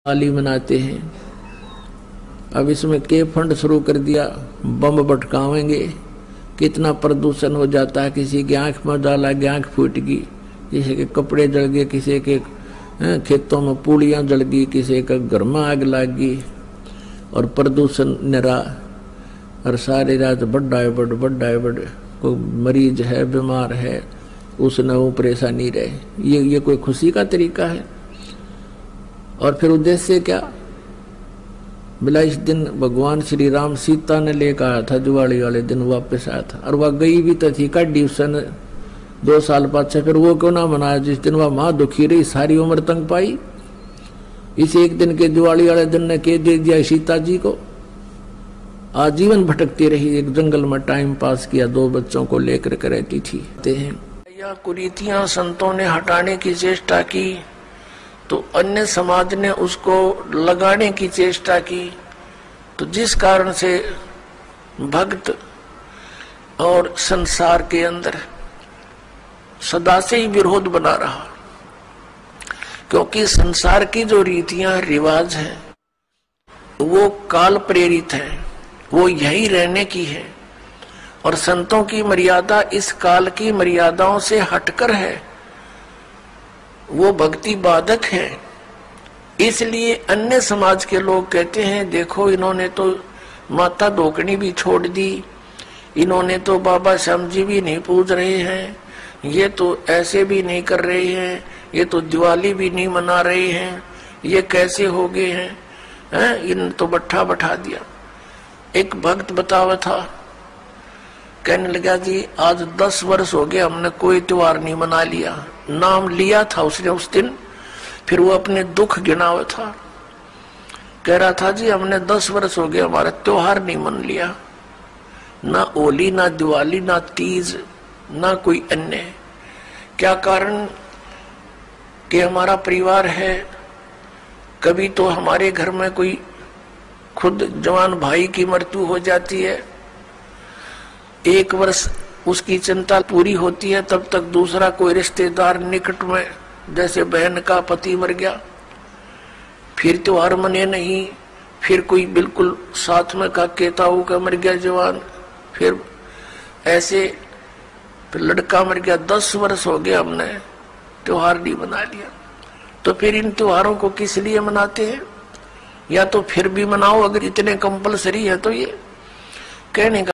दिवाली मनाते हैं। अब इसमें के फंड शुरू कर दिया, बम भटकावेंगे, कितना प्रदूषण हो जाता है। किसी की आंख में डाला गया, आंख फूट गई, किसी के कपड़े जल गए, किसी के खेतों में पूड़ियाँ जल गई, किसी का घर में आग लग गई और प्रदूषण निरा। और सारी रात बड़ा बड़ कोई मरीज है, बीमार है, उसने वो परेशानी रहे। ये कोई खुशी का तरीका है? और फिर उद्देश्य क्या? बोला इस दिन भगवान श्री राम सीता ने लेकर आया था, दिवाली वाले दिन वापस आया था, और वह गई भी तो थी काटी उसने 2 साल पाछे। फिर वो क्यों ना मनाया जिस दिन वह माँ दुखी रही, सारी उम्र तंग पाई। इस एक दिन के दिवाली वाले दिन ने के दे दिया सीता जी को। आजीवन भटकती रही, एक जंगल में टाइम पास किया, 2 बच्चों को लेकर के रहती थी। या कुरीतियां संतों ने हटाने की चेष्टा की तो अन्य समाज ने उसको लगाने की चेष्टा की, तो जिस कारण से भक्त और संसार के अंदर सदा से ही विरोध बना रहा। क्योंकि संसार की जो रीतियां रिवाज हैं वो काल प्रेरित है, वो यही रहने की है, और संतों की मर्यादा इस काल की मर्यादाओं से हटकर है, वो भक्ति बाधक है। इसलिए अन्य समाज के लोग कहते हैं देखो इन्होंने तो माता धोकनी भी छोड़ दी, इन्होंने तो बाबा श्याम जी भी नहीं पूज रहे हैं, ये तो ऐसे भी नहीं कर रहे हैं, ये तो दिवाली भी नहीं मना रहे हैं, ये कैसे हो गए हैं, इन तो बट्ठा बैठा दिया। एक भक्त बतावा था, कहने लगा जी आज 10 वर्ष हो गए हमने कोई त्योहार नहीं मना लिया। नाम लिया था उसने उस दिन, फिर वो अपने दुख गिनावा था। कह रहा था जी हमने 10 वर्ष हो गए हमारा त्योहार नहीं मन लिया, ना होली, ना दिवाली, ना तीज, ना कोई अन्य। क्या कारण? कि हमारा परिवार है, कभी तो हमारे घर में कोई खुद जवान भाई की मृत्यु हो जाती है, 1 वर्ष उसकी चिंता पूरी होती है, तब तक दूसरा कोई रिश्तेदार निकट में, जैसे बहन का पति मर गया, फिर त्योहार मने नहीं, फिर कोई बिल्कुल साथ में का केताऊ का मर गया जवान, फिर ऐसे फिर लड़का मर गया। 10 वर्ष हो गए हमने त्योहार नहीं मना लिया। तो फिर इन त्योहारों को किस लिए मनाते हैं? या तो फिर भी मनाओ अगर इतने कंपलसरी है तो। ये कहने का